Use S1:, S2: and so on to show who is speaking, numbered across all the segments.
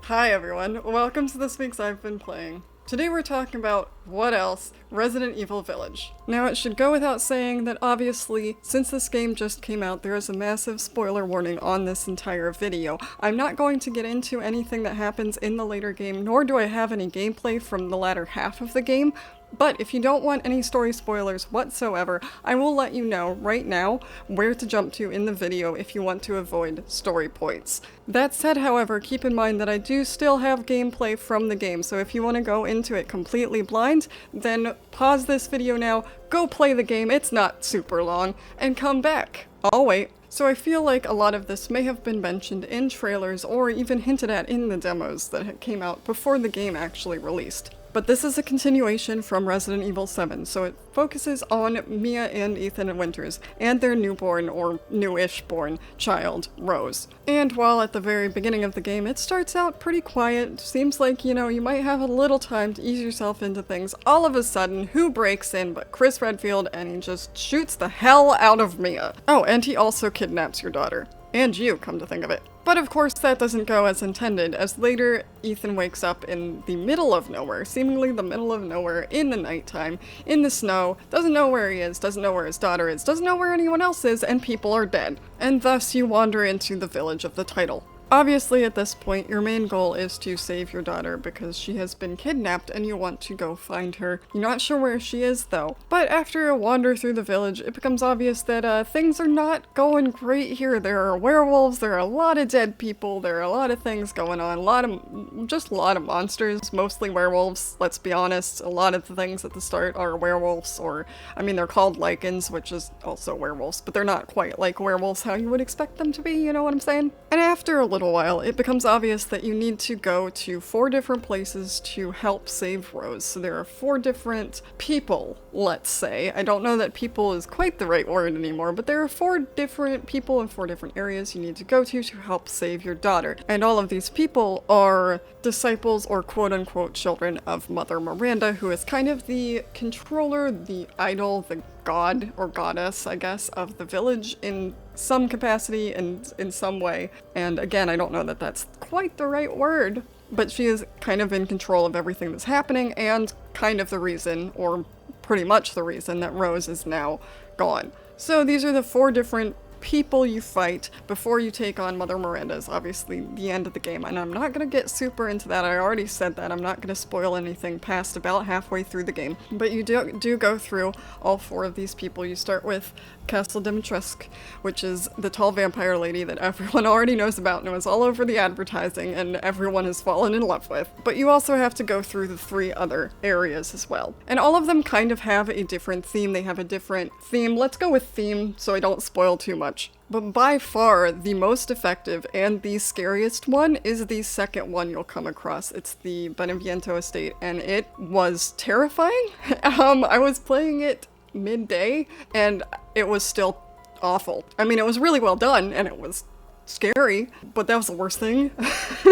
S1: Hi everyone, welcome to this week's I've Been Playing. Today we're talking about, what else, Resident Evil Village. Now it should go without saying that obviously, since this game just came out, there is a massive spoiler warning on this entire video. I'm not going to get into anything that happens in the later game, nor do I have any gameplay from the latter half of the game, but if you don't want any story spoilers whatsoever, I will let you know right now where to jump to in the video if you want to avoid story points. That said, however, keep in mind that I do still have gameplay from the game, so if you want to go into it completely blind, then pause this video now, go play the game, it's not super long, and come back. I'll wait. So I feel like a lot of this may have been mentioned in trailers or even hinted at in the demos that came out before the game actually released. But this is a continuation from Resident Evil 7, so it focuses on Mia and Ethan Winters and their newborn or newish born child, Rose. And while at the very beginning of the game it starts out pretty quiet, seems like, you might have a little time to ease yourself into things, all of a sudden, who breaks in but Chris Redfield, and he just shoots the hell out of Mia. Oh, and he also kidnaps your daughter. And you, come to think of it. But of course that doesn't go as intended, as later Ethan wakes up in the middle of nowhere, seemingly the middle of nowhere, in the nighttime, in the snow, doesn't know where he is, doesn't know where his daughter is, doesn't know where anyone else is, and people are dead. And thus you wander into the village of the title. Obviously at this point your main goal is to save your daughter because she has been kidnapped and you want to go find her. You're not sure where she is though. But after a wander through the village it becomes obvious that things are not going great here. There are werewolves, there are a lot of dead people, there are a lot of things going on, a lot of monsters, mostly werewolves, let's be honest. A lot of the things at the start are werewolves, they're called lichens, which is also werewolves, but they're not quite like werewolves how you would expect them to be, you know what I'm saying? And after a little while, it becomes obvious that you need to go to 4 different places to help save Rose. So there are 4 different people, let's say. I don't know that people is quite the right word anymore, but there are 4 different people in 4 different areas you need to go to help save your daughter. And all of these people are disciples or quote-unquote children of Mother Miranda, who is kind of the controller, the idol, the god or goddess, I guess, of the village in some capacity and in some way. And again, I don't know that that's quite the right word, but she is kind of in control of everything that's happening and kind of the reason, or pretty much the reason, that Rose is now gone. So these are the 4 different people you fight before you take on Mother Miranda. Is obviously the end of the game, and I'm not going to get super into that. I already said that. I'm not going to spoil anything past about halfway through the game, but you do go through all 4 of these people. You start with Castle Dimitrescu, which is the tall vampire lady that everyone already knows about and was all over the advertising and everyone has fallen in love with. But you also have to go through the 3 other areas as well. And all of them kind of have a different theme. They have a different theme. Let's go with theme so I don't spoil too much. But by far, the most effective and the scariest one is the second one you'll come across. It's the Beneviento Estate, and it was terrifying. I was playing it midday, and it was still awful. It was really well done, and it was scary, but that was the worst thing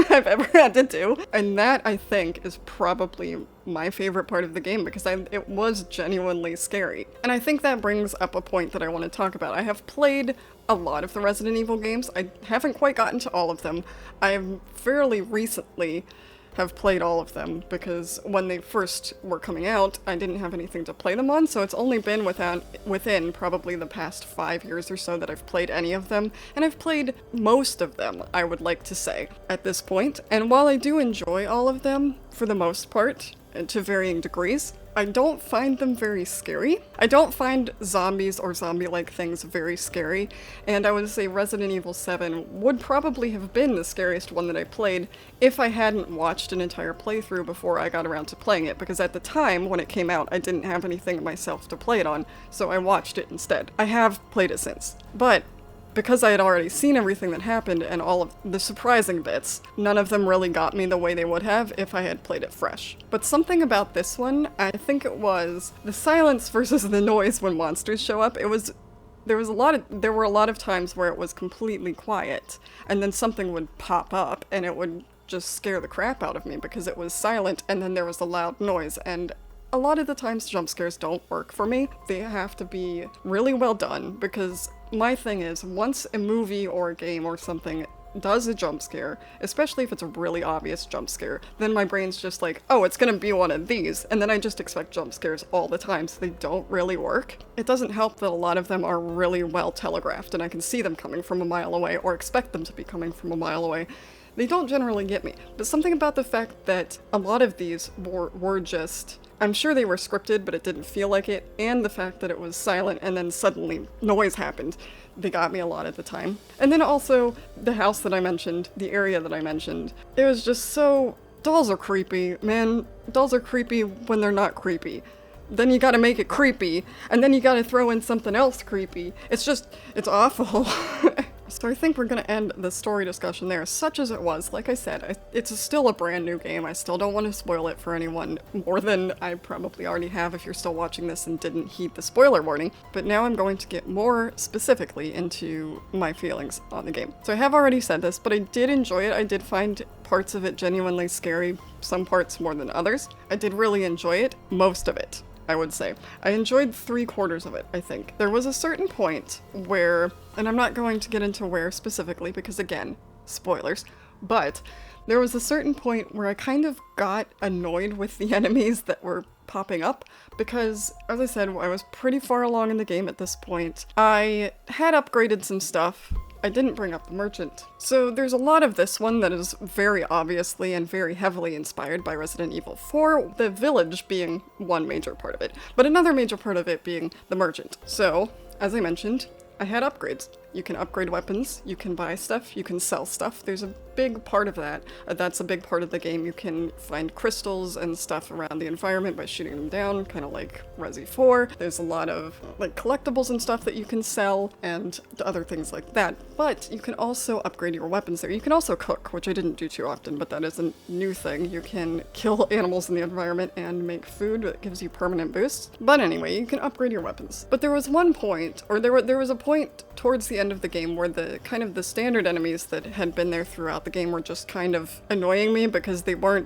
S1: I've ever had to do. And that, I think, is probably my favorite part of the game because it was genuinely scary. And I think that brings up a point that I want to talk about. I have played a lot of the Resident Evil games. I haven't quite gotten to all of them. I've fairly recently have played all of them because when they first were coming out, I didn't have anything to play them on, so it's only been within probably the past 5 years or so that I've played any of them, and I've played most of them, I would like to say, at this point. And while I do enjoy all of them, for the most part, to varying degrees, I don't find them very scary. I don't find zombies or zombie-like things very scary, and I would say Resident Evil 7 would probably have been the scariest one that I played if I hadn't watched an entire playthrough before I got around to playing it, because at the time, when it came out, I didn't have anything myself to play it on, so I watched it instead. I have played it since, but because I had already seen everything that happened and all of the surprising bits, none of them really got me the way they would have if I had played it fresh. But something about this one, I think it was the silence versus the noise when monsters show up. There were a lot of times where it was completely quiet, and then something would pop up and it would just scare the crap out of me because it was silent and then there was a loud noise, and a lot of the times jump scares don't work for me. They have to be really well done because my thing is, once a movie or a game or something does a jump scare, especially if it's a really obvious jump scare, then my brain's just like, oh, it's gonna be one of these, and then I just expect jump scares all the time, so they don't really work. It doesn't help that a lot of them are really well telegraphed, and I can see them coming from a mile away, or expect them to be coming from a mile away. They don't generally get me, but something about the fact that a lot of these were just, I'm sure they were scripted, but it didn't feel like it, and the fact that it was silent and then suddenly noise happened, they got me a lot at the time. And then also, the house that I mentioned, the area that I mentioned, it was just so, dolls are creepy, man. Dolls are creepy when they're not creepy. Then you gotta make it creepy, and then you gotta throw in something else creepy. It's awful. So I think we're gonna end the story discussion there, such as it was. Like I said, it's still a brand new game. I still don't want to spoil it for anyone more than I probably already have if you're still watching this and didn't heed the spoiler warning. But now I'm going to get more specifically into my feelings on the game. So I have already said this, but I did enjoy it. I did find parts of it genuinely scary, some parts more than others. I did really enjoy it, most of it, I would say. I enjoyed 3/4 of it, I think. There was a certain point where, and I'm not going to get into where specifically because again, spoilers, but there was a certain point where I kind of got annoyed with the enemies that were popping up because, as I said, I was pretty far along in the game at this point. I had upgraded some stuff. I didn't bring up the merchant. So there's a lot of this one that is very obviously and very heavily inspired by Resident Evil 4, the village being one major part of it, but another major part of it being the merchant. So, as I mentioned, I had upgrades. You can upgrade weapons, you can buy stuff, you can sell stuff. There's a big part of that. That's a big part of the game. You can find crystals and stuff around the environment by shooting them down, kind of like Resi 4. There's a lot of like collectibles and stuff that you can sell and other things like that. But you can also upgrade your weapons there. You can also cook, which I didn't do too often, but that is a new thing. You can kill animals in the environment and make food that gives you permanent boosts. But anyway, you can upgrade your weapons. But there was one point, or there was a point towards the end of the game where the kind of the standard enemies that had been there throughout the game were just kind of annoying me because they were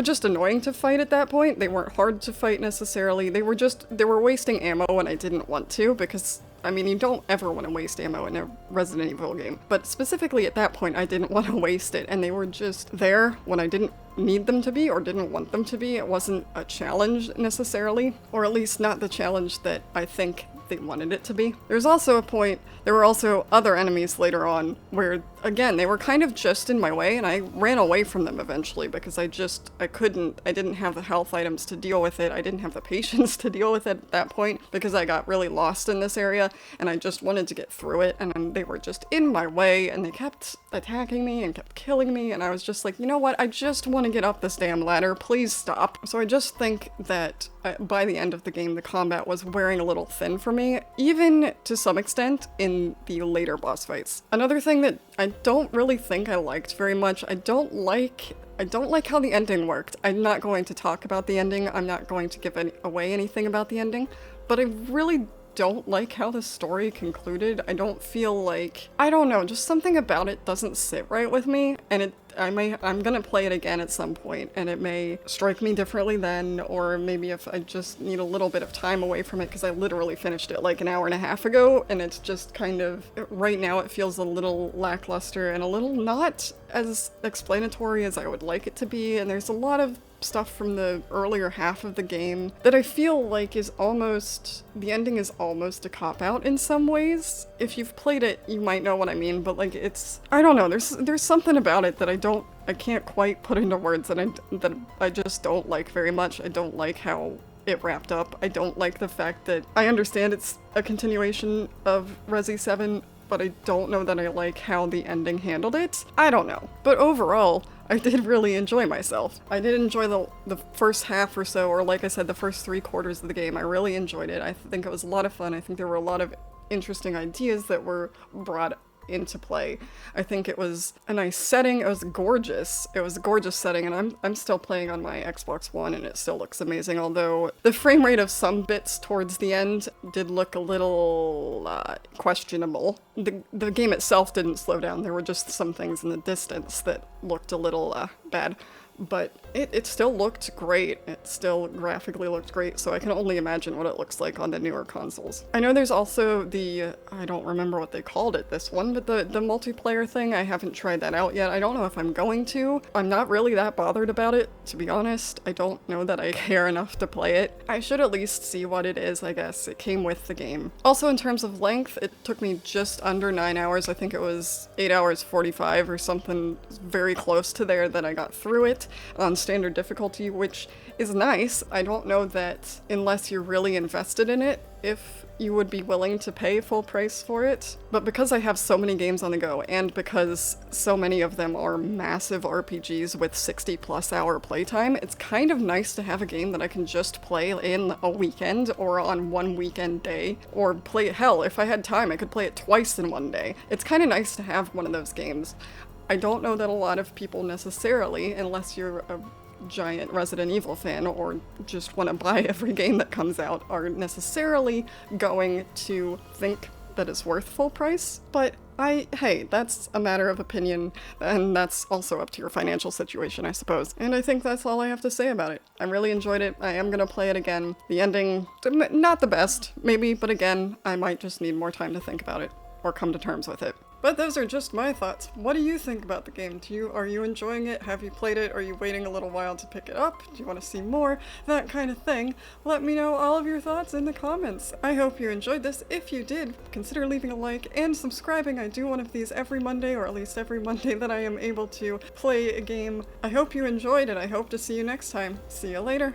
S1: just annoying to fight at that point. They weren't hard to fight necessarily. They were wasting ammo and I didn't want to because, I mean, you don't ever want to waste ammo in a Resident Evil game. But specifically at that point, I didn't want to waste it, and they were just there when I didn't need them to be or didn't want them to be. It wasn't a challenge necessarily, or at least not the challenge that I think they wanted it to be. There were also other enemies later on where, again, they were kind of just in my way, and I ran away from them eventually because I didn't have the health items to deal with it. I didn't have the patience to deal with it at that point because I got really lost in this area and I just wanted to get through it, and they were just in my way and they kept attacking me and kept killing me, and I was just like, you know what, I just want to get up this damn ladder, please stop. So I just think that by the end of the game, the combat was wearing a little thin for me, even to some extent in the later boss fights. Another thing that I don't really think I liked very much, I don't like how the ending worked. I'm not going to talk about the ending, I'm not going to give away anything about the ending, but I really don't like how the story concluded. I don't feel like, I don't know, just something about it doesn't sit right with me, and I'm gonna play it again at some point, and it may strike me differently then, or maybe if I just need a little bit of time away from it, because I literally finished it like an hour and a half ago, and it's just kind of, right now it feels a little lackluster and a little not as explanatory as I would like it to be, and there's a lot of stuff from the earlier half of the game that I feel like the ending is almost a cop-out in some ways. If you've played it, you might know what I mean, but like I don't know, there's something about it that I can't quite put into words, and that I just don't like very much. I don't like how it wrapped up. I don't like the fact that I understand it's a continuation of Resi 7, but I don't know that I like how the ending handled it. I don't know. But overall, I did really enjoy myself. I did enjoy the first half or so, or like I said, the first 3/4 of the game. I really enjoyed it. I think it was a lot of fun. I think there were a lot of interesting ideas that were brought into play. I think it was a nice setting. It was gorgeous. It was a gorgeous setting, and I'm still playing on my Xbox One, and it still looks amazing, although the frame rate of some bits towards the end did look a little questionable. The game itself didn't slow down. There were just some things in the distance that looked a little bad. But it still looked great. It still graphically looked great, so I can only imagine what it looks like on the newer consoles. I know there's also the, I don't remember what they called it, this one, but the multiplayer thing, I haven't tried that out yet. I don't know if I'm going to. I'm not really that bothered about it, to be honest. I don't know that I care enough to play it. I should at least see what it is, I guess. It came with the game. Also, in terms of length, it took me just under 9 hours. I think it was 8 hours 45 or something very close to there that I got through it on standard difficulty, which is nice. I don't know that unless you're really invested in it, if you would be willing to pay full price for it. But because I have so many games on the go, and because so many of them are massive RPGs with 60+ hour playtime, it's kind of nice to have a game that I can just play in a weekend or on one weekend day, or play, hell, if I had time, I could play it twice in one day. It's kind of nice to have one of those games. I don't know that a lot of people necessarily, unless you're a giant Resident Evil fan or just want to buy every game that comes out, are necessarily going to think that it's worth full price. But hey, that's a matter of opinion, and that's also up to your financial situation, I suppose. And I think that's all I have to say about it. I really enjoyed it. I am gonna play it again. The ending, not the best, maybe, but again, I might just need more time to think about it or come to terms with it. But those are just my thoughts. What do you think about the game? Are you enjoying it? Have you played it? Are you waiting a little while to pick it up? Do you want to see more? That kind of thing. Let me know all of your thoughts in the comments. I hope you enjoyed this. If you did, consider leaving a like and subscribing. I do one of these every Monday, or at least every Monday that I am able to play a game. I hope you enjoyed, and I hope to see you next time. See you later.